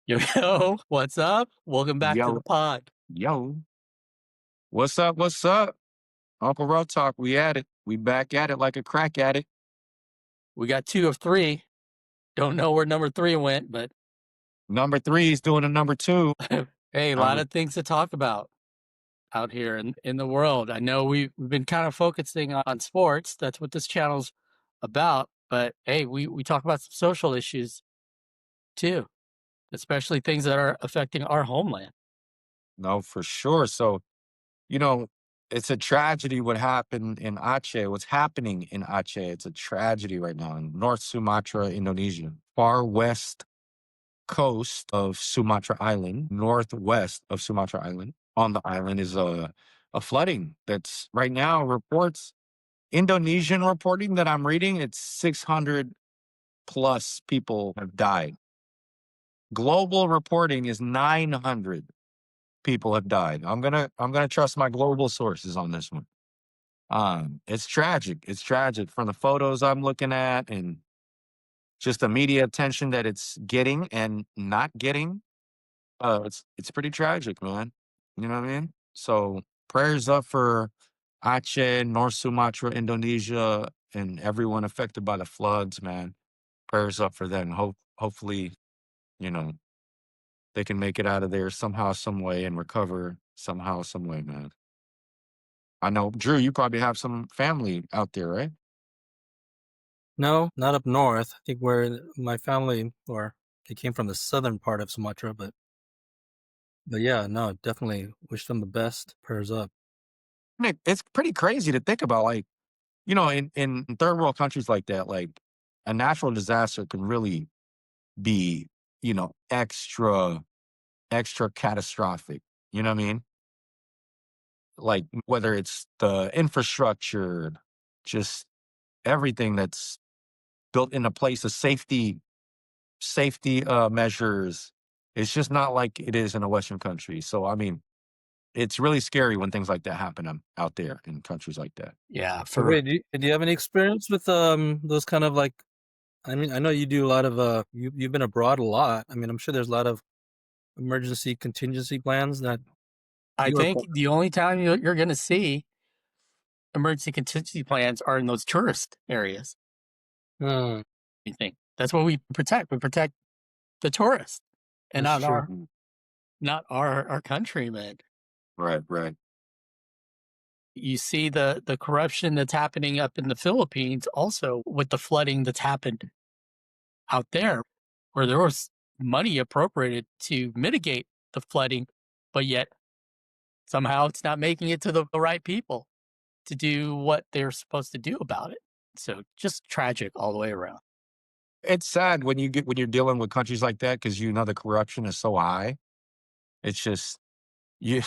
Yo, what's up? Welcome back to the Yo, pod. yo. What's up? What's up? Uncle Rough Talk, we at it. We back at it like a crack at it. We got two of three. Don't know where number three went, but Number three is doing a number two. hey, a lot Um, of things to talk about out here in the world. I know we've been kind of focusing on sports. That's what this channel's about. But hey, we talk about some social issues too, especially things that are affecting our homeland. no, for sure. So, you know, it's a tragedy what happened in Aceh, what's happening in Aceh. It's a tragedy right now in North Sumatra, Indonesia, far west coast of Sumatra Island, northwest of Sumatra Island. On the island is a flooding that's right now reports Indonesian reporting that I'm reading, it's 600 plus people have died. Global reporting is 900 people have died. I'm gonna trust my global sources on this one. It's tragic. It's tragic from the photos I'm looking at and just the media attention that it's getting and not getting. It's pretty tragic, man. You know what I mean? So prayers up for Aceh, North Sumatra, Indonesia, and everyone affected by the floods, man. Prayers up for them. Hopefully, you know, they can make it out of there somehow, some way, and recover somehow, some way, man. I know, Drew, you probably have some family out there, right? No, not up north. I think where my family, or they came from the southern part of Sumatra, but yeah, no, definitely wish them the best. Prayers up. It's pretty crazy to think about. Like, in third world countries like that, like a natural disaster can really be, extra catastrophic. You know what I mean? Like whether it's the infrastructure, just everything that's built into place, the safety measures. It's just not like it is in a Western country. So I mean, it's really scary when things like that happen out there in countries like that. Yeah, So for wait, do you have any experience with those kind of like? I mean, I know you do a lot of you've been abroad a lot. I mean, I'm sure there's a lot of emergency contingency plans that I you are. think the only time you're going to see emergency contingency plans are in those tourist areas. Hmm, You think that's what we protect? We protect the tourists and that's not true. Mm. our countrymen. Right, right. You see the corruption that's happening up in the Philippines also with the flooding that's happened out there, where there was money appropriated to mitigate the flooding, but yet somehow it's not making it to the right people to do what they're supposed to do about it. So just tragic all the way around. It's sad when you're dealing with countries like that because the corruption is so high. It's just you.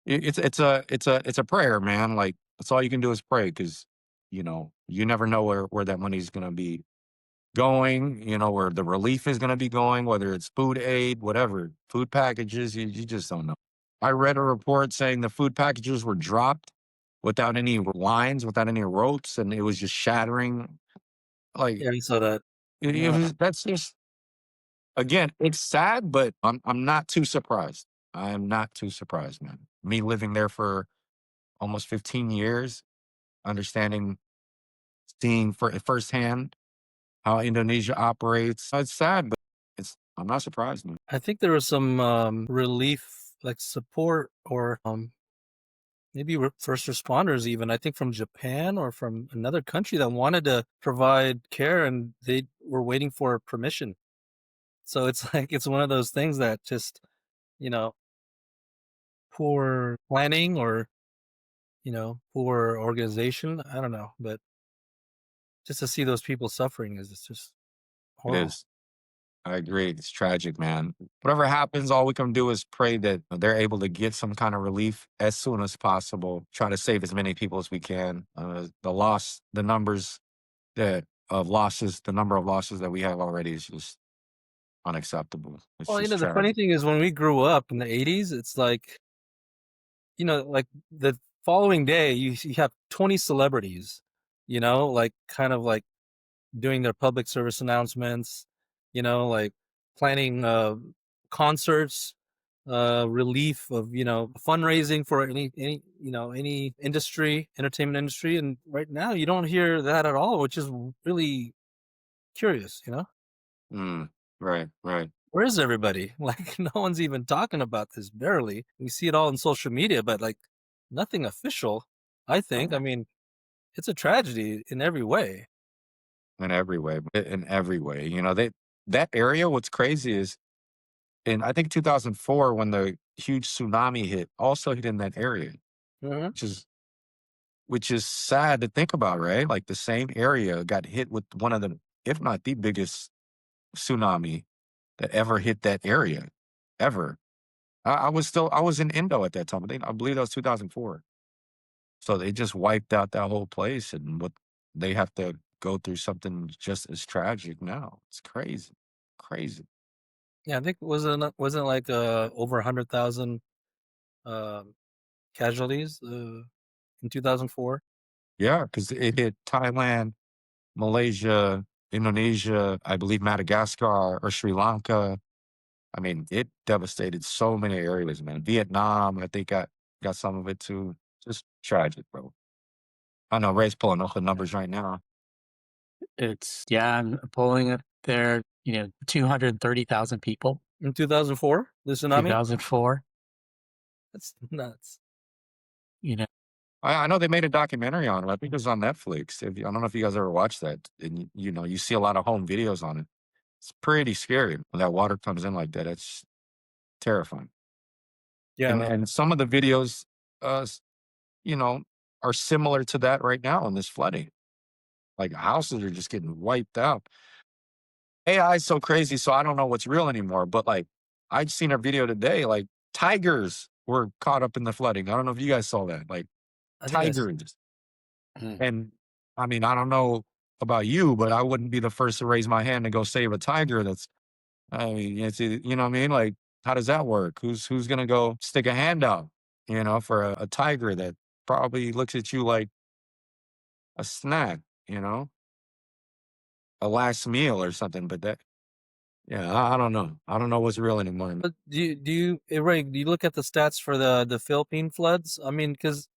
It's a prayer, man. Like that's all you can do is pray because you never know where that money's gonna be going. Where the relief is gonna be going, whether it's food aid, whatever, food packages. You just don't know. I read a report saying the food packages were dropped without any lines, without any ropes, and it was just shattering. Like Yeah, I saw that. that's just again, it's sad, but I'm not too surprised. I am not too surprised, man. Me living there for almost 15 years, understanding, seeing firsthand how Indonesia operates. It's sad, but I'm not surprised, man. I think there was some relief, like support, or maybe first responders, even I think from Japan or from another country that wanted to provide care, and they were waiting for permission. So it's like it's one of those things that just you know poor planning or poor organization. I don't know, but just to see those people suffering is it's just It horrible. is. I agree. It's tragic, man. Whatever happens, all we can do is pray that they're able to get some kind of relief as soon as possible. Try to save as many people as we can. The numbers the number of losses that we have already is just unacceptable. It's Well, just the funny tragic. thing is when we grew up in the '80s, it's like like the following day you have 20 celebrities, like kind of like doing their public service announcements, like planning concerts, relief of fundraising for any any industry, entertainment industry, and right now you don't hear that at all, which is really curious. Mm, right, right. Where is everybody? Like, no one's even talking about this. Barely. We see it all on social media, but like nothing official. I think. I Right. mean, it's a tragedy in every way. In every way, in every way. That area, what's crazy is in I think 2004 when the huge tsunami hit, also hit in that area, Hmm. which is which is sad to think about, right? Like the same area got hit with one of the, if not the biggest tsunami that ever hit that area, ever. I was in Indo at that time. I believe that was 2004. So they just wiped out that whole place, and what they have to go through something just as tragic now. It's crazy, crazy. Yeah, I think wasn't like over 100,000 um, casualties in 2004. Yeah, because it hit Thailand, Malaysia, Indonesia, I believe Madagascar or Sri Lanka. I mean, it devastated so many areas, man. Vietnam, I think got some of it too. Just tragic, bro. I know Ray's pulling up the numbers right now. It's yeah, I'm pulling it there, 230,000 people, In 2004, the tsunami. 2004, That's nuts. you know. I know they made a documentary on it. I think it was on Netflix. I don't know if you guys ever watched that. And you see a lot of home videos on it. It's pretty scary when that water comes in like that. It's terrifying. Yeah, And some of the videos, uh, s- you know, are similar to that right now in this flooding. Like houses are just getting wiped out. AI is so crazy, so I don't know what's real anymore. But like, I'd seen a video today, like tigers were caught up in the flooding. I don't know if you guys saw that. Like I think tigers. Mm. And I mean, I don't know about you, but I wouldn't be the first to raise my hand to go save a tiger. I mean, you know what I mean? Like, how does that work? Who's gonna go stick a hand out, for a tiger that probably looks at you like a snack, a last meal or something. But yeah, I don't know. I don't know what's real anymore. But Ray, do you look at the stats for the Philippine floods? I mean, because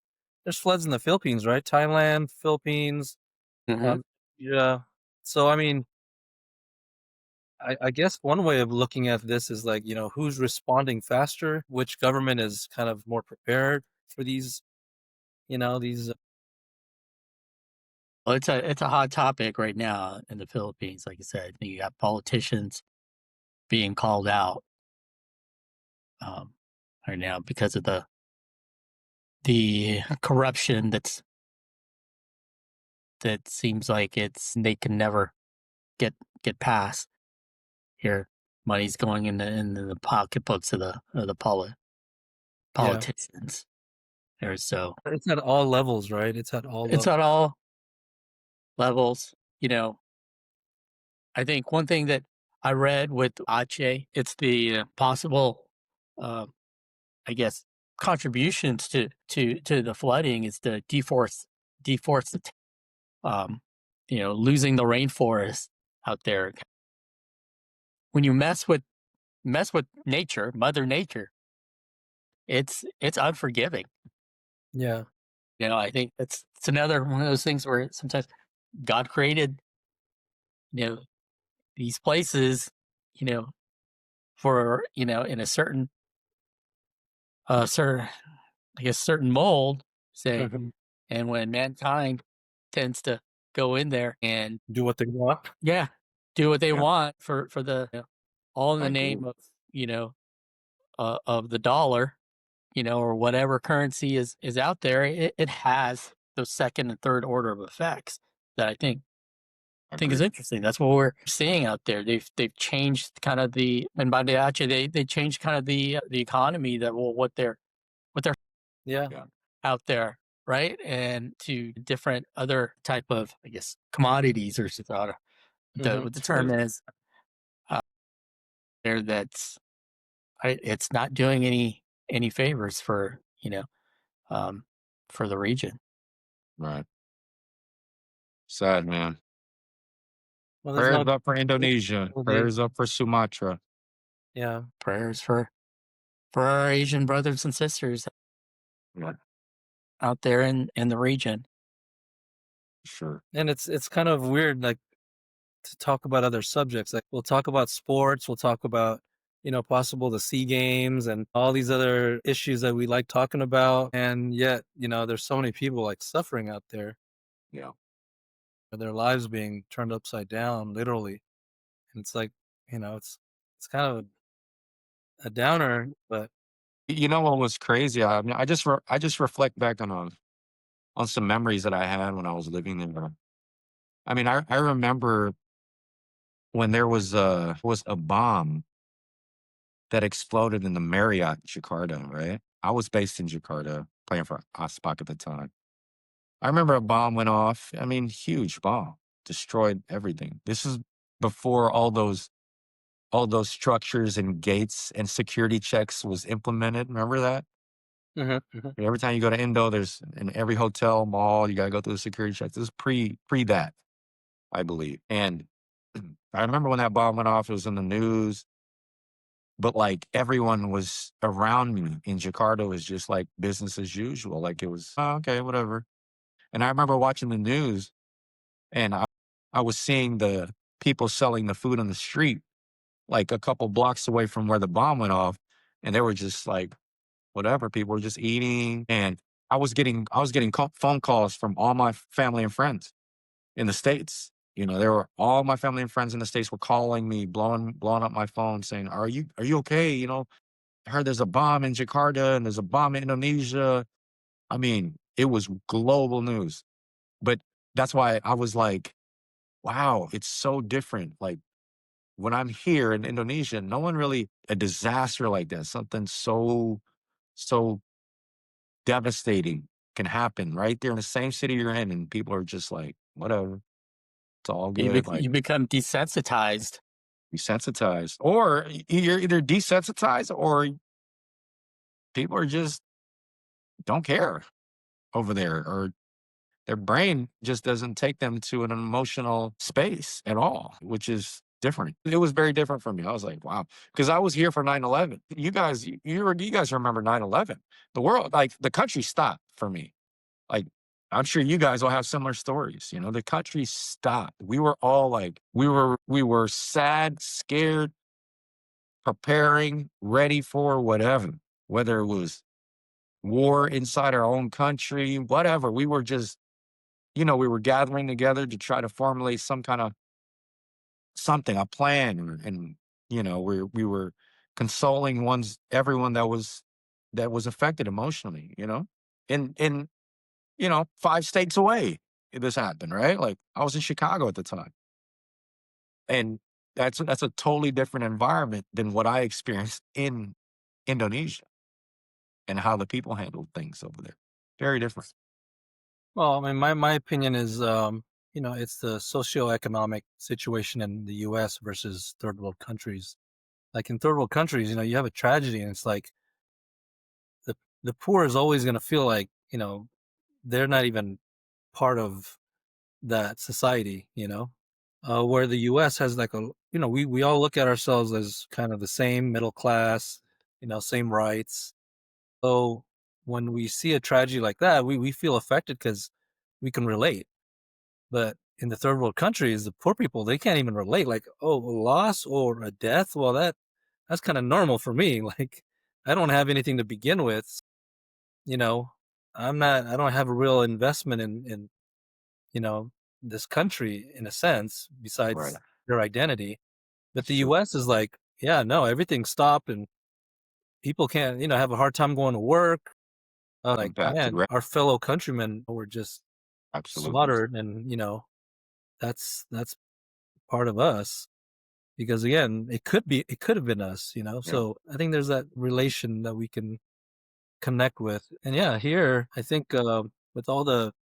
there's floods in the Philippines, right? Thailand, Philippines, Mhm. yeah. So I mean, I guess one way of looking at this is like, who's responding faster, which government is kind of more prepared for these. Well, it's a hot topic right now in the Philippines. Like I said, you got politicians being called out um, right now because of the corruption that seems like they can never get past. Here, money's going into the pocketbooks of the Yeah, politicians. There, so it's at all levels, right? It's at all it's levels. at all levels. I think one thing that I read with Aceh, it's the possible, uh, I guess, contributions to the flooding is the deforest, um, losing the rainforest out there. When you mess with nature, Mother Nature, it's unforgiving. Yeah, I think it's another one of those things where sometimes God created, you know, these places, you know, for, in a certain, I guess, certain mold, say, mhm. and when mankind tends to go in there and, Do what they want. yeah, do what they Yeah, want for the, all in I the agree. name of the dollar, or whatever currency is out there, it has those second and third order of effects that I think is Agree. interesting. That's what we're seeing out there. They've changed kind of and by the actually they changed kind of the economy that what they're Yeah. Yeah, out there, right? And to different other type of, I guess, commodities or Hmm. what the it's term crazy. is uh, there that's it's not doing any favors um, for the region. Right. Sad, man. Well, there's Prayers no up for Indonesia. ability. Prayers up for Sumatra. Yeah. Prayers for our Asian brothers and sisters Yeah, out there in the region. sure. And it's kind of weird, like, to talk about other subjects. Like, we'll talk about sports, we'll talk about, possible the sea games and all these other issues that we like talking about. And yet, there's so many people like suffering out there, Yeah. their lives being turned upside down, literally. And it's like, it's kind of a downer, but You know what was crazy? I mean, I just reflect back on some memories that I had when I was living there. I mean, I remember when there was a bomb that exploded in the Marriott Jakarta, right? I was based in Jakarta playing for Aspak at the time. I remember a bomb went off. I mean, huge bomb, destroyed everything. This is before all those structures and gates and security checks was implemented. Remember that? Mhm, mhm. Every time you go to Indo, there's in every hotel, mall, you gotta go through the security checks. This is pre that, I believe. And I remember when that bomb went off, it was in the news, but like everyone was around me in Jakarta was just like business as usual. Like it was, oh, okay, whatever. And I remember watching the news and I was seeing the people selling the food on the street, like a couple blocks away from where the bomb went off. And they were just like, whatever. People were just eating. And I was getting phone calls from all my family and friends in the States. There were all my family and friends in the States were calling me, blowing up my phone saying, are you okay? I heard there's a bomb in Jakarta and there's a bomb in Indonesia. I mean, it was global news. But that's why I was like, wow, it's so different. Like when I'm here in Indonesia, no one really a disaster like that, something so devastating can happen right there in the same city you're in, and people are just like, whatever, it's all good. Like You become desensitized. desensitized, or you're either desensitized or people are just don't care over there, or their brain just doesn't take them to an emotional space at all, which is different. It was very different for me. I was like, wow, because I was here for 9/11. You guys remember 9/11? The world, like the country stopped for me. Like, I'm sure you guys will have similar stories. The country stopped. We were all like, we were sad, scared, preparing, ready for whatever, whether it was war inside our own country, whatever. We were just, we were gathering together to try to formulate some kind of something, a plan, and we were consoling everyone that was affected emotionally. And 5 states away, this happened, right? Like, I was in Chicago at the time, and that's a totally different environment than what I experienced in Indonesia and how the people handled things over there. Very different. Well, I mean, my opinion is, it's the socioeconomic situation in the U.S. versus third world countries. Like in third world countries, you have a tragedy, and it's like the the poor is always going to feel like they're not even part of that society. Where the U.S. has like we all look at ourselves as kind of the same middle class, same rights. So when we see a tragedy like that, we feel affected because we can relate. But in the third world countries, the poor people, they can't even relate. Like, oh, a loss or a death, well, that's kind of normal for me. Like, I don't have anything to begin with. You know, I don't have a real investment in you know this country in a sense, Right. besides their identity. But It's the true. U.S. is like, yeah, no, everything stopped, and people can't, have a hard time going to work. Like, Impacted, man, right? our fellow countrymen were just Absolutely. slaughtered, and that's part of us. Because again, it could have been us, Yeah. so I think there's that relation that we can connect with. And yeah, here I think, with all the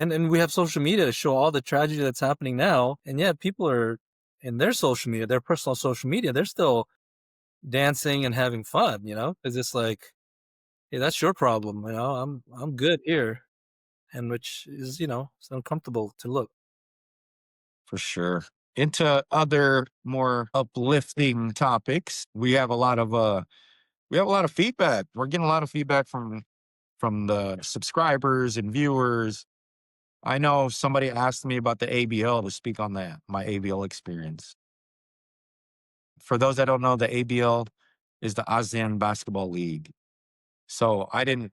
and we have social media to show all the tragedy that's happening now, and yet people are in their social media, their personal social media, they're still dancing and having fun, because it's like, hey, that's your problem, I'm good here. And which is, it's uncomfortable to look. For sure. into other more uplifting topics, we have a lot of feedback. We're getting a lot of feedback from the subscribers and viewers. I know somebody asked me about the ABL to speak on my ABL experience. For those that don't know, the ABL is the ASEAN Basketball League. So I didn't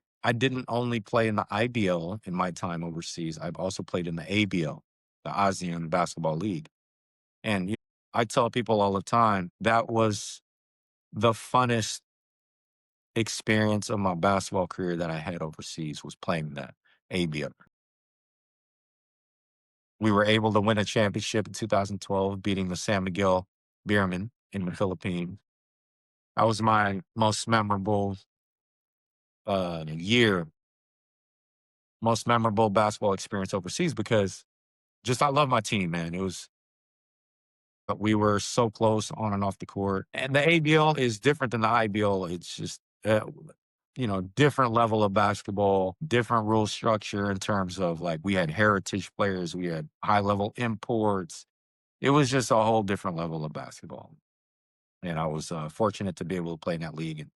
only play in the IBL in my time overseas. I've also played in the ABL, the ASEAN Basketball League. And I tell people all the time that was the funnest experience of my basketball career that I had overseas was playing that ABL. We were able to win a championship in 2012, beating the San Miguel Beermen in the Philippines. That was my most memorable year, most memorable basketball experience overseas because just I love my team, man. But we were so close on and off the court. And the ABL is different than the IBL. It's just, different level of basketball, different rule structure in terms of like we had heritage players, we had high level imports. It was just a whole different level of basketball. And I was fortunate to be able to play in that league. And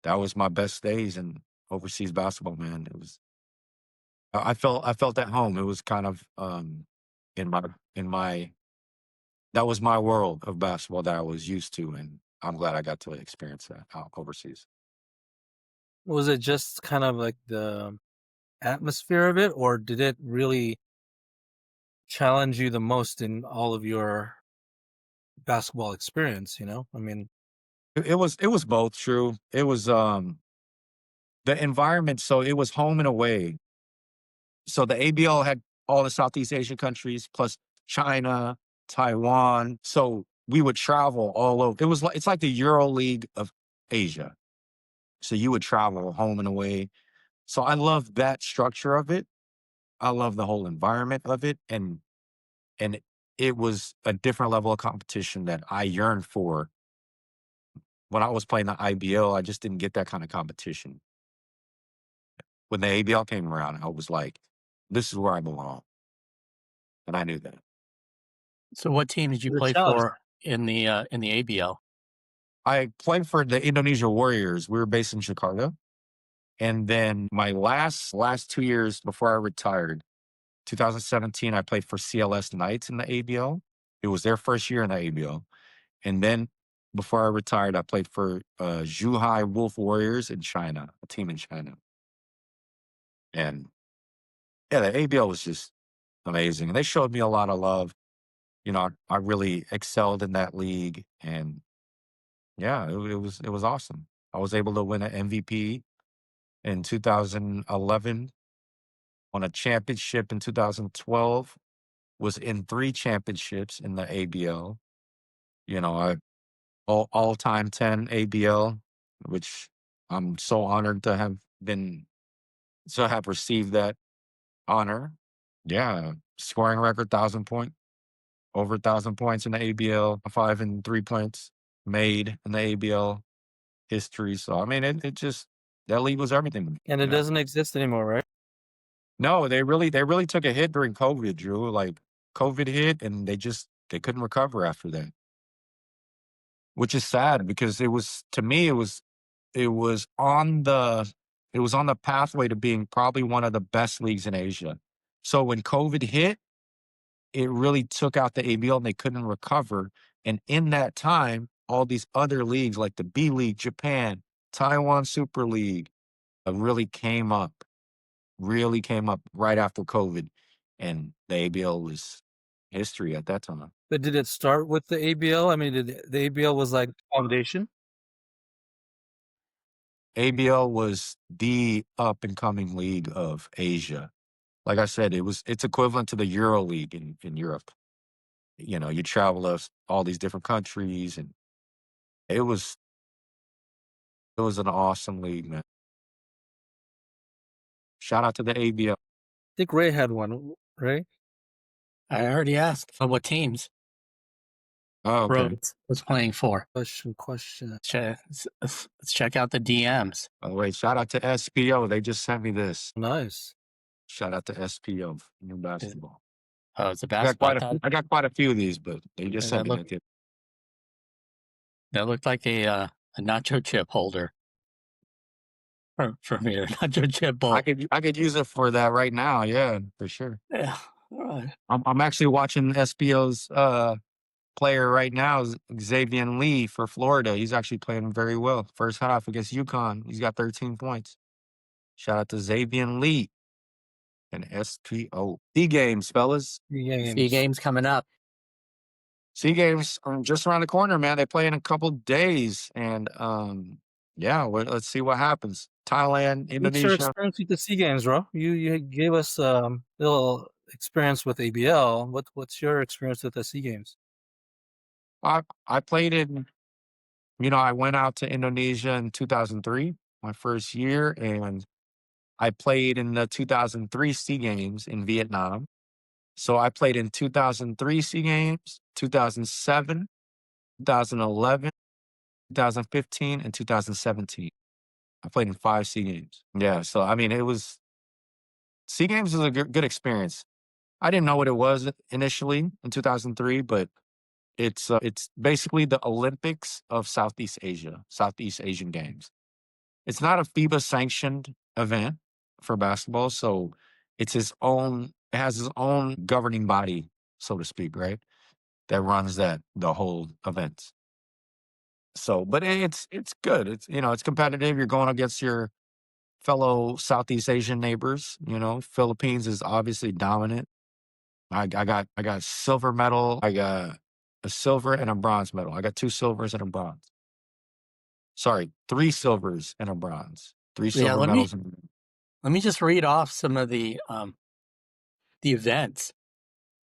that was my best days in overseas basketball, man. It was, I felt at home. It was kind of in my that was my world of basketball that I was used to, and I'm glad I got to experience that out overseas. Was it just kind of like the atmosphere of it, or did it really challenge you the most in all of your basketball experience? I mean, It was both true. It was the environment, so it was home and away. So the ABL had all the Southeast Asian countries plus China, Taiwan. So we would travel all over. It's like the Euro League of Asia. So you would travel home and away. So I love that structure of it. I love the whole environment of it, and it was a different level of competition that I yearned for. When I was playing the IBL, I just didn't get that kind of competition. When the ABL came around, I was like, "This is where I belong," and I knew that. So what team did you the play challenge. for in the ABL? I played for the Indonesia Warriors. We were based in Jakarta, and then my last 2 years before I retired, 2017, I played for CLS Knights in the ABL. It was their first year in the ABL. And then before I retired, I played for Zhuhai Wolf Warriors in China, a team in China. And yeah, the ABL was just amazing. And they showed me a lot of love. I really excelled in that league. And yeah, it was awesome. I was able to win an MVP in 2011, won a championship in 2012, was in 3 championships in the ABL. I all-time 10 ABL, which I'm so honored to have received that honor. Yeah, scoring record 1,000 over 1,000 points in the ABL, 5 and 3 points made in the ABL history. So I mean, it just that league was everything to me. And it doesn't exist anymore, right? No, they really took a hit during COVID, Drew. Like COVID hit, and they couldn't recover after that, which is sad because it was to me it was on the it was on the pathway to being probably one of the best leagues in Asia. So when COVID hit, it really took out the ABL and they couldn't recover. And in that time, all these other leagues like the B League, Japan, Taiwan Super League, really came up right after COVID. And the ABL was history at that time. But did it start with the ABL? I mean, did the ABL was like foundation? ABL was the up and coming league of Asia. Like I said, it's equivalent to the Euro League in Europe. You travel to all these different countries, and it was it was an awesome league, man. Shout out to the ABL. I think Ray had one, right? I already asked what teams Oh, okay. Rhodes was playing for. Question. Let's check out the DMs. By the way, shout out to SPO. They just sent me this. Nice. Shout out to SPO, new basketball. Oh, it's a basketball tie. I got quite a few of these, but they just And sent me that tip. that looked like a nacho chip holder from here, nacho chip bowl. I could use it for that right now. Yeah, for sure. Yeah. Right. I'm actually watching SBO's player right now, Xavier Lee for Florida. He's actually playing very well. First half against UConn, he's got 13 points. Shout out to Xavier Lee and SPO. C games, fellas. See Games. games coming up. C games are just around the corner, man. They play in a couple days, and yeah, let's see what happens. Thailand, What's your Indonesia. experience with the Sea Games, bro? You gave us little experience with ABL. What's your experience with the Sea Games? I played in. You know, I went out to Indonesia in 2003, my first year, and I played in the 2003 Sea Games in Vietnam. So I played in 2003 Sea Games, 2007, 2011, 2015, and 2017. I played in 5 Sea Games. Yeah, so I mean, it was Sea Games was a good experience. I didn't know what it was initially in 2003, but it's basically the Olympics of Southeast Asia, Southeast Asian Games. It's not a FIBA sanctioned event for basketball, so it has its own governing body, so to speak, right? That runs the whole event. So, but it's good. It's it's competitive. You're going against your fellow Southeast Asian neighbors. You know, Philippines is obviously dominant. I got silver medal. I got a silver and a bronze medal. I got 2 silvers and a bronze. Sorry, 3 silvers and a bronze. 3 Yeah, silver medals and let me just read off some of the events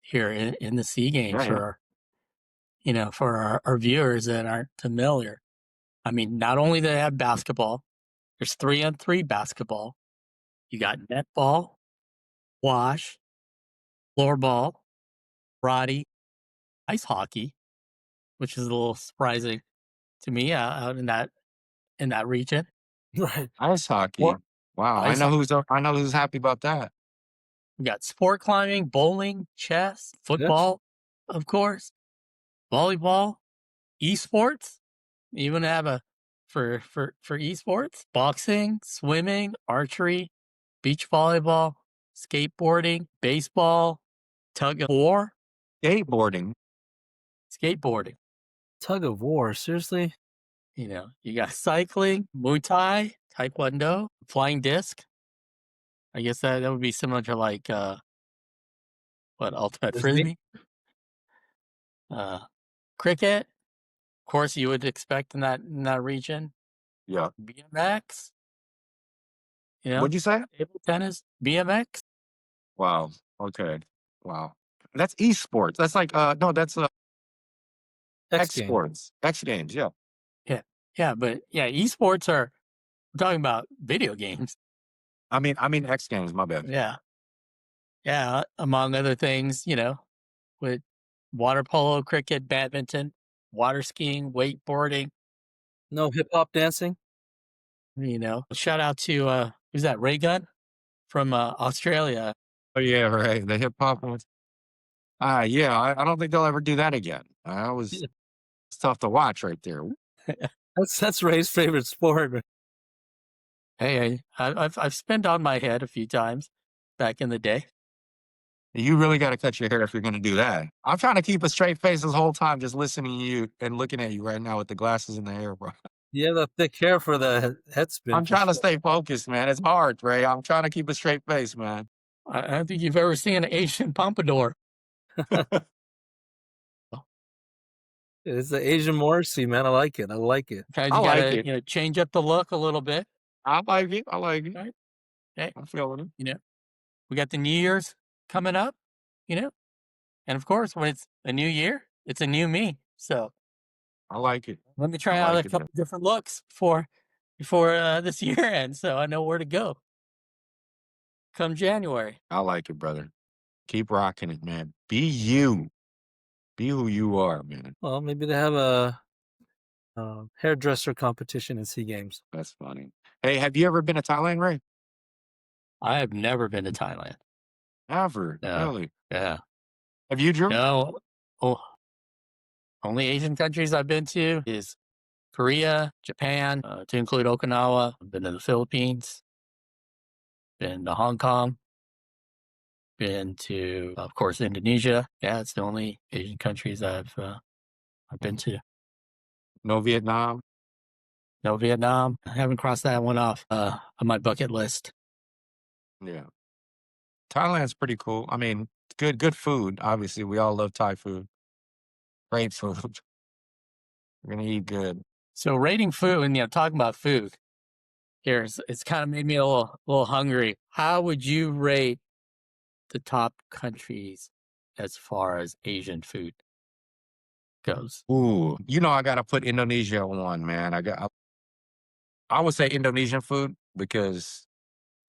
here in the Sea Games yeah, yeah. for for our viewers that aren't familiar. I mean, not only do they have basketball, there's 3-on-3 basketball. You got netball, squash, floorball, karate, ice hockey, which is a little surprising to me out in that region. Right. Ice hockey. Or Wow, ice I know who's happy about that. We got sport climbing, bowling, chess, Yes. football, of course, volleyball, esports. You even have a for esports, boxing, swimming, archery, beach volleyball, skateboarding, baseball, tug of war, Skateboarding. skateboarding. Tug of war. Seriously? You got cycling, Muay Thai, Taekwondo, flying disc. I guess that would be similar to like what ultimate Disney? frisbee, uh, cricket. Of course, you would expect in that region. Yeah. BMX, What'd you say? table tennis, BMX. Wow. Okay. Wow. That's esports. That's like no, that's X X Games. sports. X Games, yeah. Yeah, yeah, but yeah, esports are we're talking about video games. I mean X Games, my bad. Yeah, yeah. Among other things, with water polo, cricket, badminton, water skiing, wakeboarding. No hip hop dancing? Shout out to who's that? Ray Gun from Australia. Oh yeah, right. The hip hop ones. Yeah, I don't think they'll ever do that again. I was Yeah. it's tough to watch right there. That's Ray's favorite sport. Hey, I've spent on my head a few times back in the day. You really got to cut your hair if you're going to do that. I'm trying to keep a straight face this whole time, just listening to you and looking at you right now with the glasses in the hair, bro. You have that thick hair for the head spin I'm for trying to sure. stay focused, man. It's hard, Ray. I'm trying to keep a straight face, man. I don't think you've ever seen an Asian pompadour. It's the Asian Morrissey, man. I like it. I like it. Kind I you like gotta it. change up the look a little bit. I like it. I like it. Right? Hey, I'm feeling it. we got the New Year's coming up. And of course, when it's a new year, it's a new me. So I like it. let me I try out like a it, man. couple different looks before this year ends, so I know where to go come January. I like it, brother. Keep rocking it, man. Be you. Be who you are, man. Well, maybe they have a hairdresser competition in Sea Games. That's funny. Hey, have you ever been to Thailand, Ray? I have never been to Thailand. Ever? No. Really? Yeah. Have you, Drew? No, oh, only Asian countries I've been to is Korea, Japan, to include Okinawa. I've been to the Philippines, been to Hong Kong, been to, of course, Indonesia. Yeah, it's the only Asian countries I've been to. No Vietnam? No Vietnam. I haven't crossed that one off on my bucket list. Yeah. Thailand's pretty cool. I mean, good food. Obviously, we all love Thai food. Great food. We're gonna eat good. So rating food and talking about food here, it's kind of made me a little hungry. How would you rate the top countries as far as Asian food goes? Ooh, I gotta put Indonesia at one, man. I would say Indonesian food because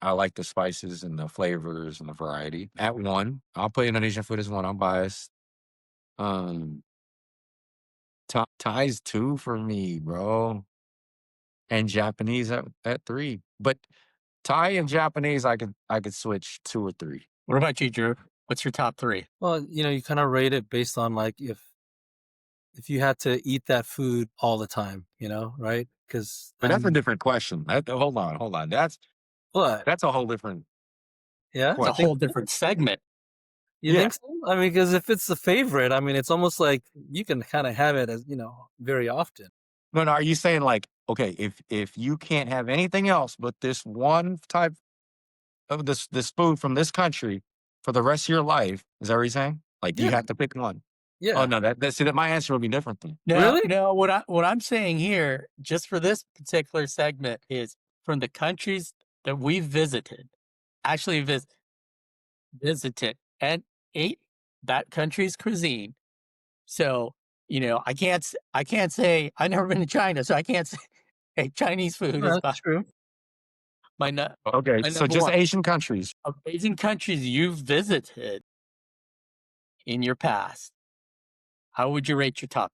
I like the spices and the flavors and the variety. At one, I'll put Indonesian food as one. I'm biased. Um, Thai's two for me, bro, and Japanese at three. But Thai and Japanese, I could switch two or three. What about you, Drew? What's your top three? Well, you kind of rate it based on like if you had to eat that food all the time, right? Because But that's a different question. Hold on. what? That's a whole different Yeah, It's you a question. think whole different segment. you Yeah. think so? I mean, because if it's the favorite, I mean, it's almost like you can kind of have it as very often. No, are you saying like, okay, if you can't have anything else but this one type of this food from this country for the rest of your life, is that what you're saying? Like you Yeah, have to pick one. Oh yeah. no, that my answer would be different then. No, Really? no. What I'm saying here, just for this particular segment, is from the countries that we've visited, actually visited and ate that country's cuisine. So I can't say I've never been to China, so I can't say hey, Chinese food No, is that's true. my Okay, my so number just one. Asian countries. Of Asian countries you've visited in your past, how would you rate your top?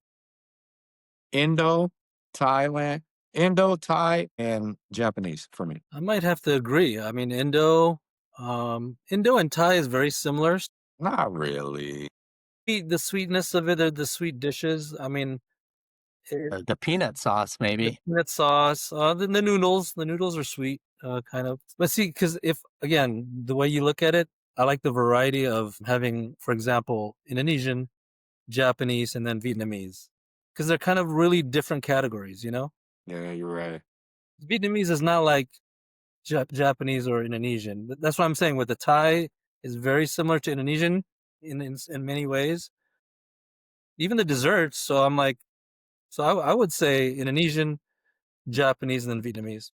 Indo, Thailand, Indo, Thai, and Japanese for me. I might have to agree. I mean, Indo and Thai is very similar. Not really. The sweetness of it, or the sweet dishes. I mean, The peanut sauce, the maybe. peanut sauce, the noodles. The noodles are sweet, kind of. But see, because if again, the way you look at it, I like the variety of having, for example, Indonesian, Japanese, and then Vietnamese, because they're kind of really different categories. Yeah, you're right. Vietnamese is not like Japanese or Indonesian. That's what I'm saying. With the Thai is very similar to Indonesian in many ways. Even the desserts. So I'm like, I would say Indonesian, Japanese, and then Vietnamese.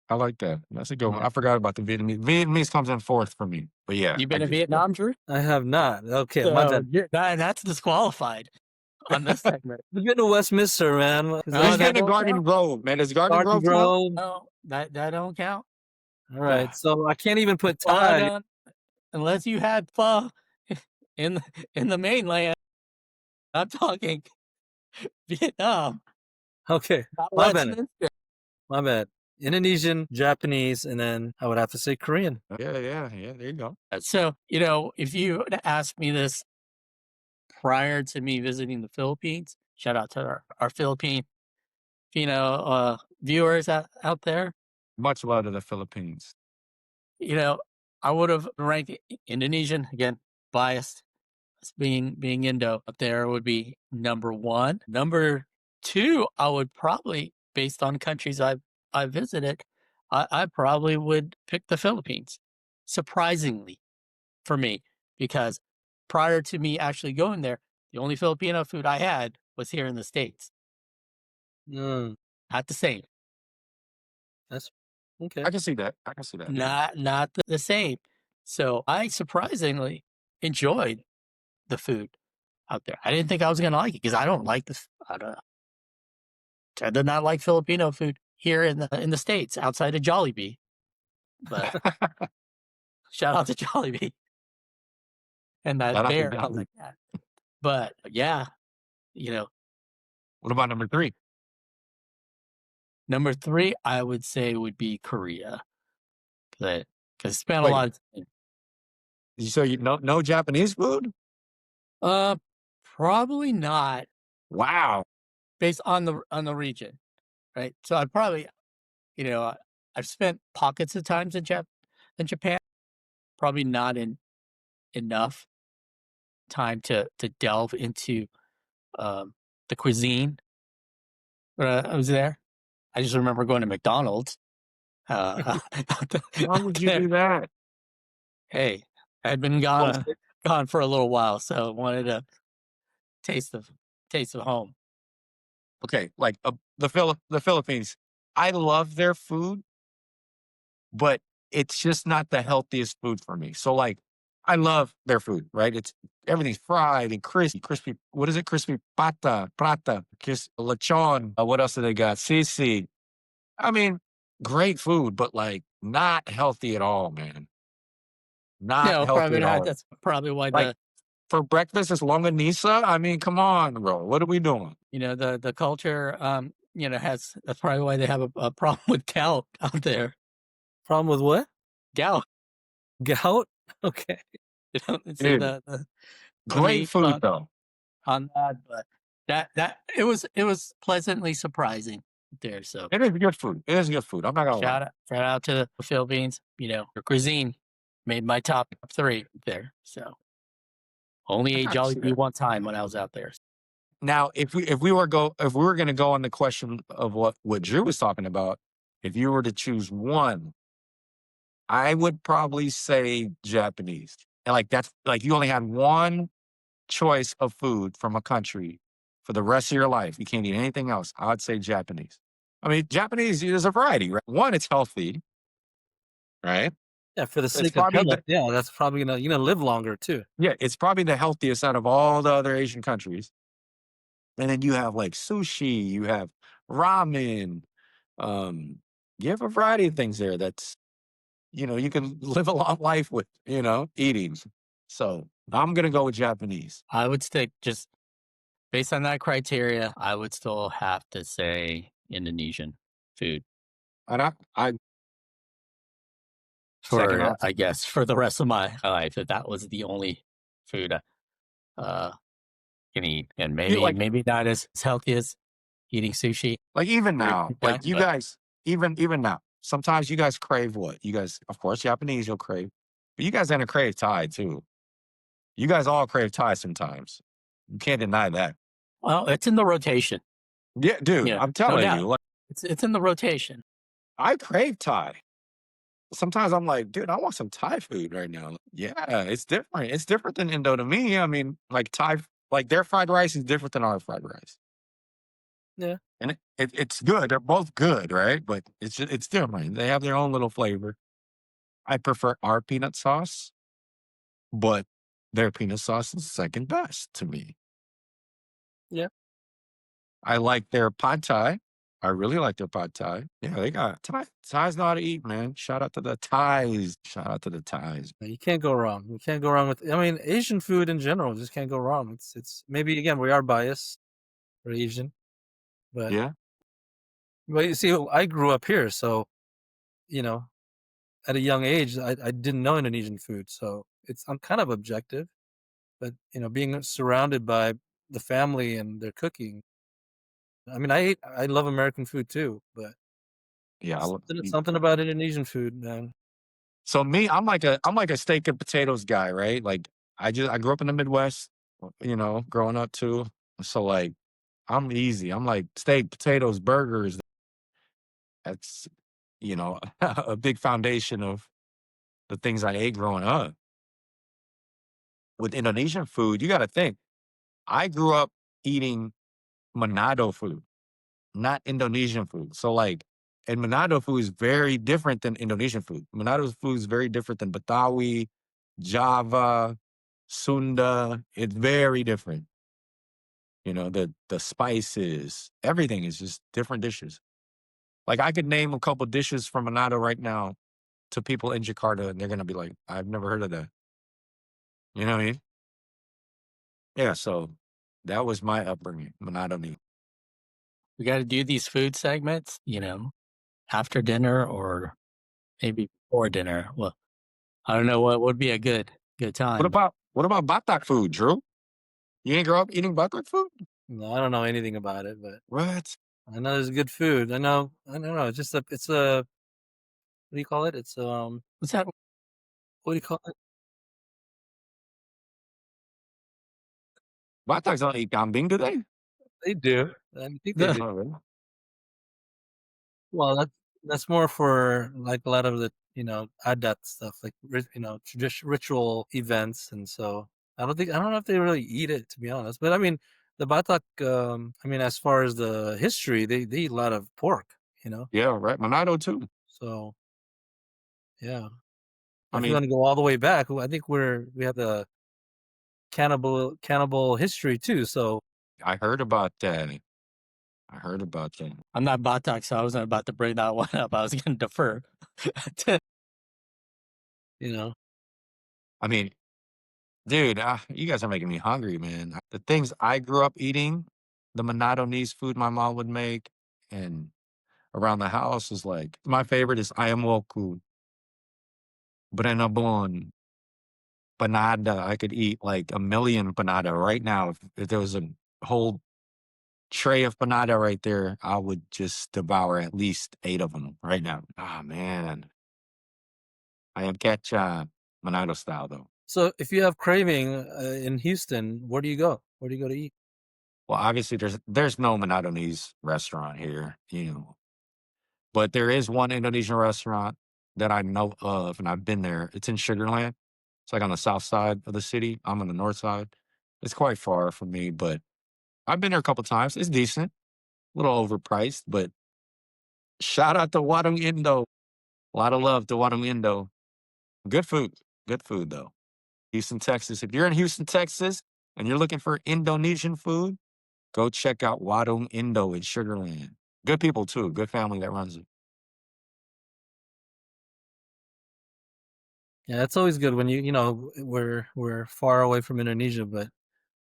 I like that. That's a good one. I forgot about the Vietnamese. Vietnamese comes in fourth for me. But yeah, You I been to get you. Vietnam, Drew? I have not. Okay, my So bad. that's disqualified on this segment. We've been to Westminster, man. 'Cause Oh, We've there's that been to don't Garden count. Grove, man. Does Garden Garden Grove count? Grove. No, that don't count. All right, so I can't even put Pho Thai. don't, unless you had pho in the mainland. I'm talking Vietnam, Okay, not my bad. Westminster. My bad. Indonesian, Japanese, and then I would have to say Korean. Yeah. There you go. So if you would asked me this prior to me visiting the Philippines, shout out to our Filipino viewers out there. Much love to the Philippines. I would have ranked Indonesian again, biased. Being Indo up there would be number one. Number two, I would probably, based on countries I visited, I probably would pick the Philippines. Surprisingly, for me, because prior to me actually going there, the only Filipino food I had was here in the States. Mm, Not the same. that's okay. I can see that. Not the same. So I surprisingly enjoyed the food out there. I didn't think I was gonna like it because I don't like this. I did not like Filipino food here in the States outside of Jollibee. But shout out to Jollibee and that Shout out to bear. I Dolly. like that. But yeah, you know, What about number three? number three I would say would be Korea. Because I spent a Wait, lot of time. so you no Japanese food? Uh, Probably not Wow. based on the region, right? So I probably, you know, I've spent pockets of times in Japan, probably not in enough time to delve into um, the cuisine when I was there. I just remember going to McDonald's Why out would you there. do that? Hey, I'd been Well, gone for a little while, so wanted to taste of taste of home. okay, like the Philippines. I love their food, but it's just not the healthiest food for me. So like I love their food, right? It's everything's fried and crispy. What is it? Crispy prata, lechon. What else do they got? Sisi. I mean, great food, but like not healthy at all, man. Not No, healthy probably at not. all. That's probably why Like for breakfast, it's longanisa. I mean, come on, bro. What are we doing? the culture, has that's probably why they have a problem with gout out there. Problem with what? Gout, Gout? Okay. see Dude, the great meat food though. on that, but that it was pleasantly surprising there. So It is good food. It is good food. I'm not gonna lie. shout out to the Philippines. Your cuisine made my top three there. So only I ate gotta see Jollibee that. one time when I was out there. Now, if we were gonna go on the question of what Drew was talking about, if you were to choose one, I would probably say Japanese. And like that's like you only had one choice of food from a country for the rest of your life. You can't eat anything else. I would say Japanese. I mean, Japanese, there's a variety, right? One, it's healthy, right? Yeah, for the It's sake of probably health, the yeah, that's probably gonna live longer too. yeah, it's probably the healthiest out of all the other Asian countries. And then you have like sushi, you have ramen, um, you have a variety of things there that's you can live a long life with, eating. So I'm gonna go with Japanese. I would stick just based on that criteria. I would still have to say Indonesian food And I second for option. I guess for the rest of my life. If that was the only food uh can eat, and You maybe not as healthy as eating sushi like even every now, like time, you but guys, even now, sometimes you guys crave what? You guys, of course, Japanese you'll crave, but you guys gonna crave Thai too. You guys all crave Thai sometimes. You can't deny that. well, it's in the rotation. Yeah, dude, Yeah, I'm no telling doubt. you, like It's in the rotation. I crave Thai. Sometimes I'm like, dude, I want some Thai food right now. Yeah, it's different. It's different than Indo to me. I mean, like Thai, like their fried rice is different than our fried rice, Yeah. and it's good. They're both good, right? But it's different. They have their own little flavor. I prefer our peanut sauce, but their peanut sauce is second best to me. Yeah. I like their pad thai. I really like their pad thai. Yeah, they got Thais know how to eat, man. Shout out to the Thais. Shout out to the Thais. You can't go wrong. You can't go wrong with Asian food in general just can't go wrong. It's maybe again we are biased for Asian, but Yeah. you see I grew up here, so you know, at a young age I didn't know Indonesian food, so I'm kind of objective, but being surrounded by the family and their cooking. I love American food too, but Yeah. something about Indonesian food, man. So me, I'm like a steak and potatoes guy, right? Like I grew up in the Midwest, growing up too. So like I'm easy. I'm like steak, potatoes, burgers. That's a big foundation of the things I ate growing up. With Indonesian food, you got to think. I grew up eating Manado food, not Indonesian food. So like, and Manado food is very different than Indonesian food. Manado food is very different than Betawi, Java, Sunda. It's very different. The spices, everything is just different dishes. Like I could name a couple dishes from Manado right now to people in Jakarta, and they're gonna be like, "I've never heard of that." You know what I mean? Yeah. So that was my upbringing, Manado meat. We got to do these food segments, after dinner or maybe before dinner. Well, I don't know what would be a good What time. about what about Batak food, Drew? You didn't grow up eating Batak food? No, I don't know anything about it, but What? I know there's good food. I don't know. It's a, what do you call it? It's, What's that? what do you call it? Bataks don't eat kambing, do they? They do. I think they The do. Oh, really? Well, that's more for like a lot of the, adat stuff, like ritual events, and so I don't know if they really eat it, to be honest. But I mean, the Batak, I mean, as far as the history, they eat a lot of pork, you know. Yeah, right. Manado too. So yeah, I if you mean, want to go all the way back, I think we have the cannibal history too. So I heard about that. I heard about that. I'm not Batak, so I wasn't about to bring that one up. I was going to defer. to- you know, I mean, dude, you guys are making me hungry, man. The things I grew up eating, the Manadonese food my mom would make, and around the house is like my favorite is ayam woku, brenabon, panada. I could eat like a million panada right now. If there was a whole tray of panada right there, I would just devour at least 8 of them right now. Ah, man. I am ketchup, Manado style though. so if you have craving in Houston, where do you go? Where do you go to eat? Well, obviously there's no Manadonese restaurant here, but there is one Indonesian restaurant that I know of, and I've been there. It's in Sugarland. It's like on the south side of the city. I'm on the north side. It's quite far from me, but I've been there a couple times. It's decent, a little overpriced, but shout out to Warung Indo. A lot of love to Warung Indo. Good food. Good food though. Houston, Texas. If you're in Houston, Texas, and you're looking for Indonesian food, go check out Warung Indo in Sugarland. Good people too. Good family that runs it. Yeah, it's always good when we're far away from Indonesia, but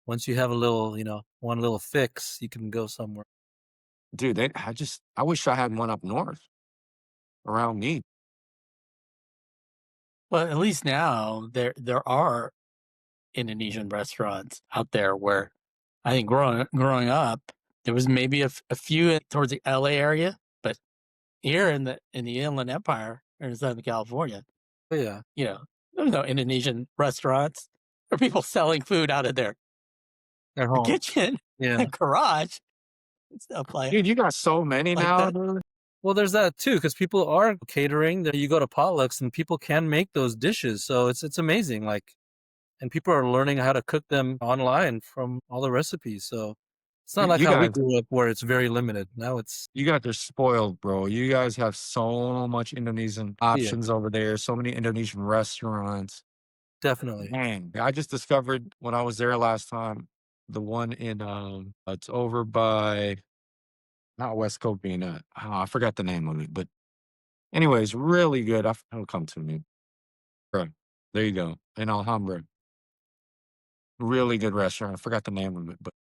once you have a little, one little fix, you can go somewhere. Dude, I wish I had one up north around me. well, at least now there are Indonesian restaurants out there where I think growing up, there was maybe a few towards the LA area, but here in the Inland Empire or in Southern California, But yeah, there's no Indonesian restaurants or people selling food out of their at home. kitchen Yeah. and garage and stuff Dude, you got so many like now, that. dude. Well, there's that too, because people are catering. That you go to potlucks and people can make those dishes, so it's amazing. Like, and people are learning how to cook them online from all the recipes. So it's not You, like you how we guys, grew up where it's very limited. Now it's you guys are spoiled, bro. You guys have so much Indonesian yeah, options over there. So many Indonesian restaurants. definitely. Man, I just discovered when I was there last time, the one in it's over by not West Covina. Oh, I forgot the name of it, but anyways, really good. It'll come to me. Bro, there you go. In Alhambra. Really good restaurant. I forgot the name of it, but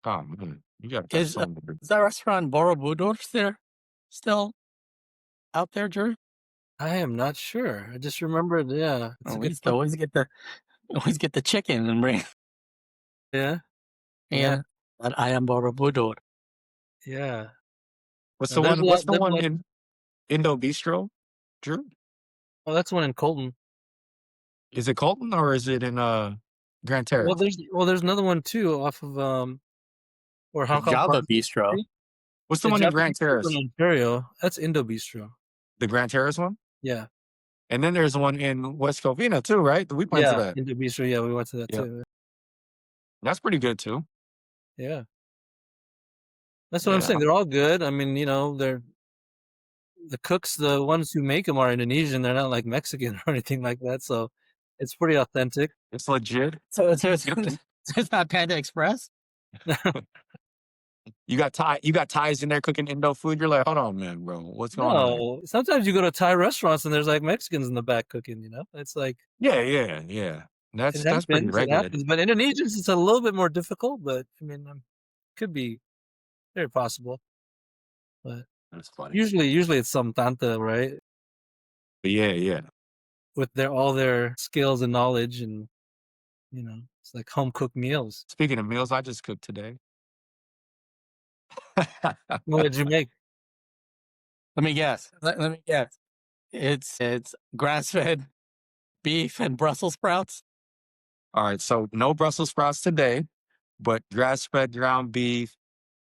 oh man, you gotta try Is so many. is that restaurant Borobudur there still out there, Drew? I am not sure. I just remembered. Yeah, it's Oh, a we good used to point. always get the chicken and bring Yeah, yeah, and that I am Borobudur. yeah. What's Now the there's a one? lot. What's the There's a one lot. in Indo Bistro? Drew, Oh, that's one in Colton. is it Colton or is it in Grand Terrace? There's another one too off of or Hong Kong Park. Java Bistro. What's the The one in Japanese Grand restaurant Terrace? in Ontario. That's Indo Bistro. The Grand Terrace one? Yeah, And then there's one in West Covina too, right? We went to yeah, that. Indo Bistro. Yeah, we went to that Yep. too. That's pretty good too. Yeah, that's what I'm Yeah. saying. They're all good. I mean, they're the cooks, the ones who make them are Indonesian. They're not like Mexican or anything like that. So it's pretty authentic. It's legit. So it's Yep. it's not Panda Express. You got ties in there cooking Indo food. You're like, hold on, man, bro. What's going on here? No, sometimes you go to Thai restaurants and there's like Mexicans in the back cooking. It's like Yeah, yeah, yeah. That's pretty it regular. happens. But Indonesians, it's a little bit more difficult. But I mean, could be very possible. But That's funny. usually it's some tanta, right? But yeah, yeah. With all their skills and knowledge, and It's like home cooked meals. Speaking of meals, I just cooked today. What did you make? Let me guess. Let me guess. It's grass fed beef and Brussels sprouts. All right, so no Brussels sprouts today, but grass-fed ground beef,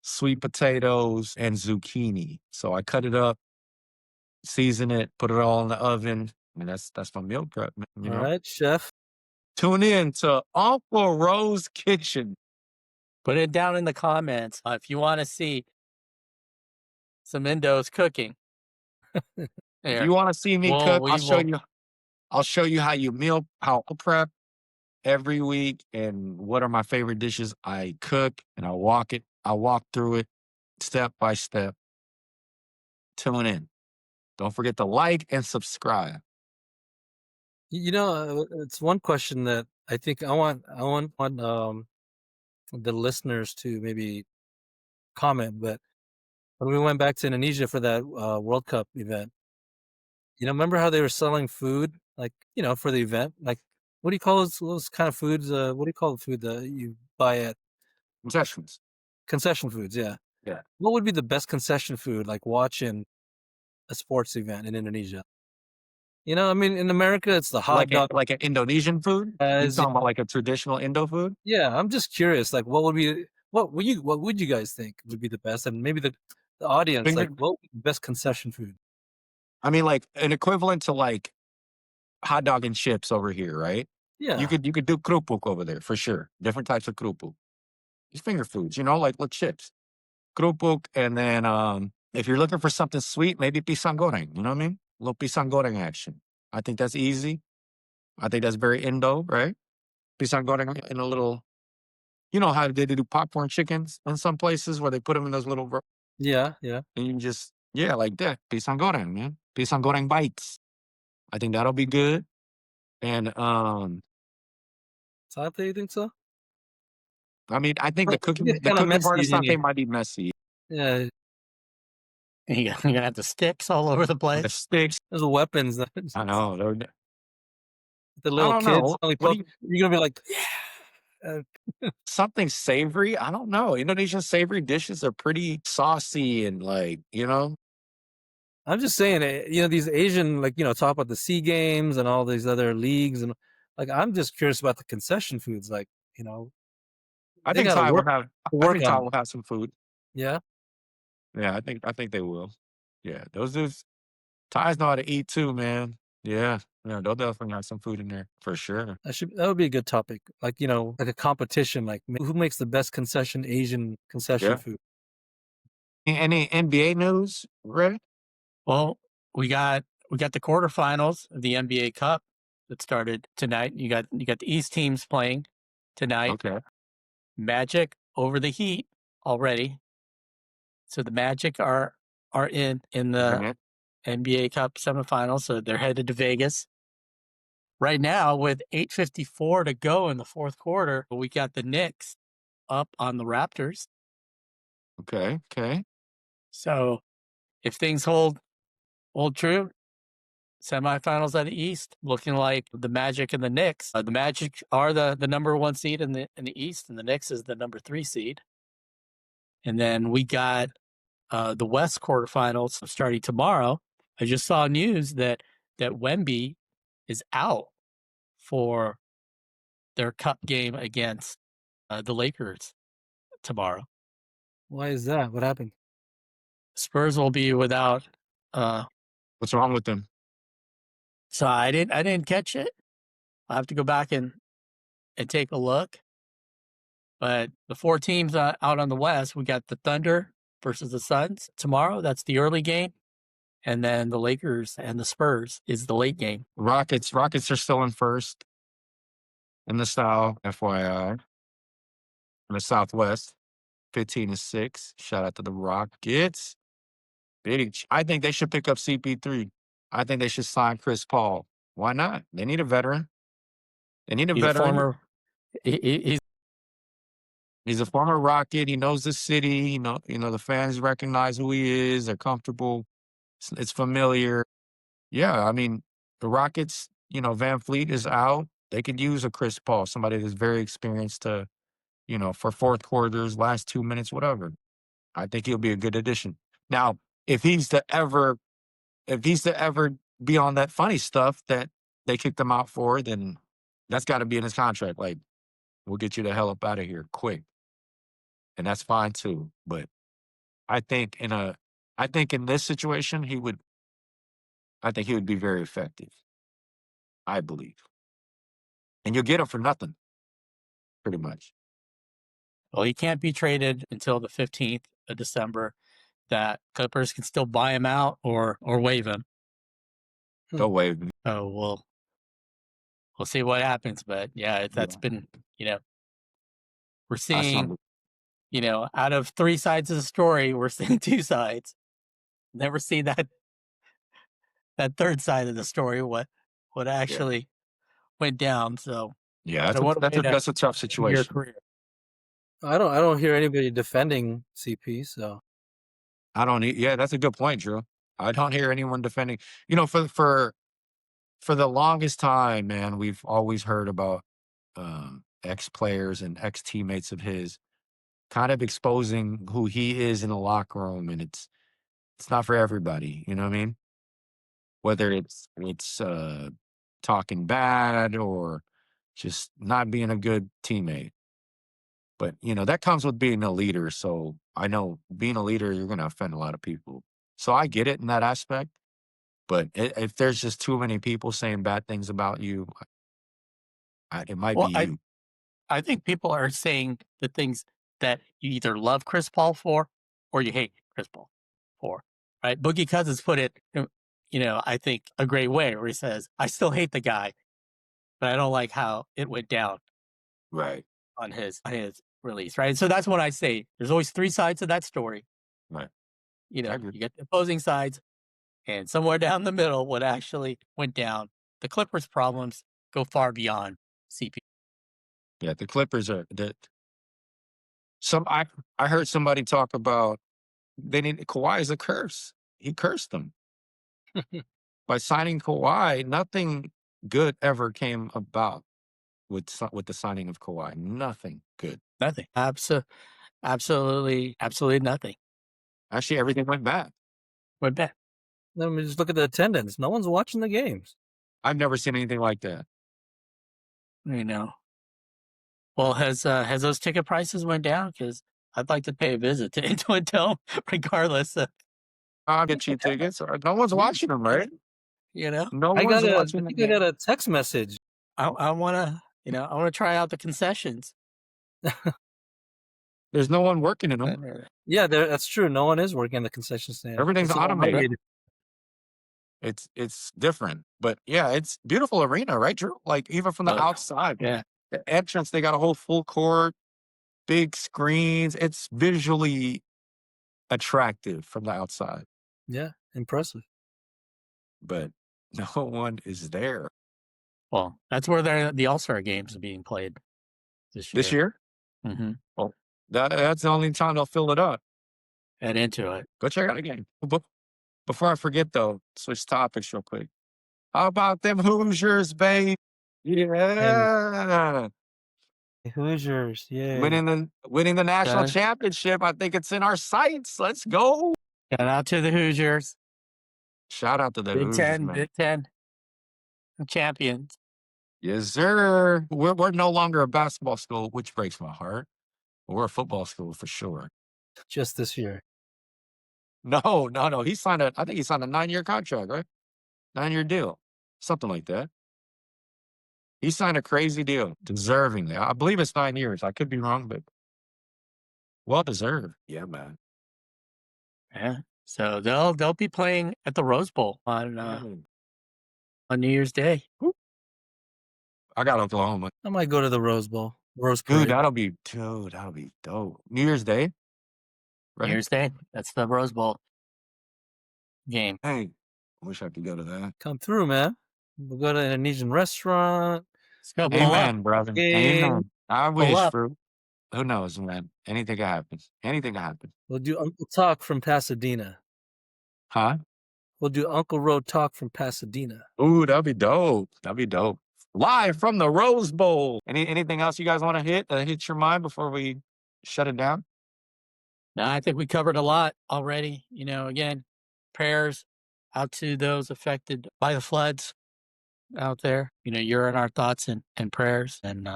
sweet potatoes, and zucchini. So I cut it up, season it, put it all in the oven. I mean, that's my meal prep, man, you All know. right, chef. Tune in to Uncle Rose Kitchen. Put it down in the comments if you want to see some Indos cooking. If There. you want to see me Well, cook, we will. I'll show you how I prep every week and what are my favorite dishes I cook, and I'll walk through it step by step. Tune in. Don't forget to like and subscribe. It's one question that I think I want the listeners to maybe comment. But when we went back to Indonesia for that World Cup event, remember how they were selling food, like, for the event? Like, what do you call those kind of foods? What do you call the food that you buy at Concessions. concession foods? Yeah. Yeah. What would be the best concession food, like watching a sports event in Indonesia? I mean, in America, it's the hot dog. Like an Indonesian food? You Guys. talking about like a traditional Indo food? Yeah, I'm just curious, like, what would you guys think would be the best? And maybe the audience, like, Finger what would be the best concession food? I mean, like an equivalent to like hot dog and chips over here, right? Yeah. You could do krupuk over there for sure. Different types of krupuk. These finger foods, like with chips. Krupuk, and then if you're looking for something sweet, maybe pisang goreng. You know what I mean? A little pisang goreng action. I think that's easy. I think that's very Indo, right? Pisang goreng in a little. You know how they do popcorn chickens in some places where they put them in those little Yeah, yeah. and you just like that pisang goreng, man. Pisang goreng bites. I think that'll be good. And Satay, you think so? I mean, I think Well, it gets the kinda cooking part of messy in here. something might be messy. Yeah, You're gonna have the sticks all over the The place. sticks, there's weapons that I know. the I little don't kids know. only What do poke. you You're gonna be like, "Yeah." something savory? I don't know. Indonesian savory dishes are pretty saucy and like. I'm just saying, these Asian, like, talk about the SEA Games and all these other leagues, and, like, I'm just curious about the concession foods, like, I they think gotta Thai will work have. I work think Thai on. will have some food. Yeah? Yeah, I think they will. Yeah, those dudes. Thais know how to eat too, man. Yeah, yeah, they'll definitely have some food in there for sure. That would be a good topic. Like, like a competition, like who makes the best Asian concession Yeah. food? Any NBA news, Ray? Well, we got the quarterfinals of the NBA Cup that started tonight. You got the East teams playing tonight. Okay. Magic over the Heat already. So the Magic are in the Mhm. NBA Cup semifinals, so they're headed to Vegas. Right now, with 8:54 to go in the fourth quarter, we got the Knicks up on the Raptors. Okay. Okay. So if things hold true, semifinals of the East looking like the Magic and the Knicks. The Magic are the number one seed in the East, and the Knicks is the number 3 seed. And then we got the West quarterfinals starting tomorrow. I just saw news that Wemby is out for their cup game against the Lakers tomorrow. Why is that? What happened? Spurs will be without. What's wrong with them? So I didn't catch it. I have to go back and take a look. But the 4 teams out on the West, we got the Thunder versus the Suns tomorrow. That's the early game. And then the Lakers and the Spurs is the late game. Rockets are still in first in the South, FYI. In the Southwest, 15-6. Shout out to the Rockets. I think they should pick up CP3. I think they should sign Chris Paul. Why not? They need a veteran. They need a He's a veteran. former. He's He's a former Rocket. He knows the city. The fans recognize who he is. They're comfortable. It's familiar. Yeah, I mean, the Rockets, Van Fleet is out. They could use a Chris Paul, somebody that's very experienced to, for fourth quarters, last 2 minutes, whatever. I think he'll be a good addition. Now, if he's to ever be on that funny stuff that they kicked him out for, then that's got to be in his contract. Like, we'll get you the hell up out of here quick, and that's fine too. But I think in this situation, I think he would be very effective. I believe, and you'll get him for nothing, pretty much. Well, he can't be traded until the 15th of December. That Clippers can still buy him out or waive him. Go waive him. Oh, we'll see what happens. But yeah, that's been, we're seeing, out of 3 sides of the story, we're seeing 2 sides. Never see that third side of the story, what actually went down. So Yeah, what a way to that's a tough end your situation. career. I don't hear anybody defending CP. So Yeah, that's a good point, Drew. I don't hear anyone defending. For the longest time, man, we've always heard about ex players and ex teammates of his kind of exposing who he is in the locker room, and it's not for everybody. You know what I mean? Whether it's talking bad or just not being a good teammate. But that comes with being a leader. So I know being a leader, you're going to offend a lot of people. So I get it in that aspect. But if there's just too many people saying bad things about you, it might be you. I think people are saying the things that you either love Chris Paul for or you hate Chris Paul for, right? Boogie Cousins put it, I think a great way where he says, I still hate the guy, but I don't like how it went down Right. on his release, right? So that's what I say. There's always 3 sides to that story. Right. You get the opposing sides, and somewhere down the middle, what actually went down. The Clippers' problems go far beyond CP. Yeah, the Clippers are that. I heard somebody talk about Kawhi is a curse. He cursed them by signing Kawhi. Nothing good ever came about with the signing of Kawhi. Nothing good. Nothing. Absolutely nothing. Actually, everything went bad. Went bad. let me just look at the attendance. No one's watching the games. I've never seen anything like that. Well, has those ticket prices went down? Because I'd like to pay a visit to Into a Dome, regardless of, I'll get cheap tickets. No one's watching them, right? No I one's think watching I them. got a text message. I want to try out the concessions. There's no one working in them. Yeah, that's true. No one is working in the concession stand. Everything's It's automated. It's different, but yeah, it's beautiful arena, right, Drew? Like even from the outside, Yeah. the entrance, they got a whole full court, big screens. It's visually attractive from the outside, Yeah, impressive. but no one is there Well, that's where the All-Star games are being played this year. this year. Mm-hmm. Well, that's the only time they'll fill it up. Add into it. Go check out the game. Before I forget, though, switch topics real quick. How about them Hoosiers, babe? Yeah. Hoosiers, yeah. Winning the national Okay. championship. I think it's in our sights. Let's go. Shout out to the Hoosiers. Shout out to the Big Hoosiers, Ten, man. Big Ten champions. Yes, sir. We're no longer a basketball school, which breaks my heart. We're a football school for sure. Just this year. No. I think he signed a 9-year contract, right? 9-year deal. Something like that. He signed a crazy deal, deservingly. I believe it's 9 years. I could be wrong, but well deserved. Yeah, man. Yeah. So they'll be playing at the Rose Bowl on New Year's Day. I got Oklahoma. I might go to the Rose Bowl. Rose Dude, Parade. that'll be dope. New Year's Day? Right? New Year's Day. That's the Rose Bowl game. Hey, I wish I could go to that. Come through, man. We'll go to an Indonesian restaurant. Let's go. Pull Amen, up. brother. Game. Amen. I wish, up. bro. Who knows, man? Anything can happen. Anything can happen. We'll do Uncle Talk from Pasadena. Huh? We'll do Uncle Road Talk from Pasadena. Ooh, that'd be dope. That'd be dope. live from the Rose Bowl. Anything else you guys want to hit your mind before we shut it down? No, I think we covered a lot already. You know, again, prayers out to those affected by the floods out there. You know, you're in our thoughts and prayers, and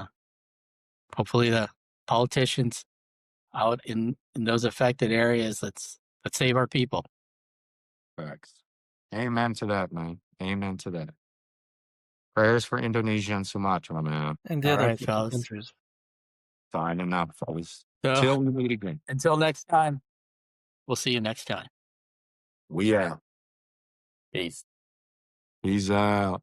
hopefully the politicians out in those affected areas, let's save our people. Facts. Amen to that, man. Amen to that. Prayers for Indonesia and Sumatra, man. And the All other right, fellas. countries. Signing up, fellas. So Till we meet again. until next time, we'll see you next time. We out. Peace. Peace out.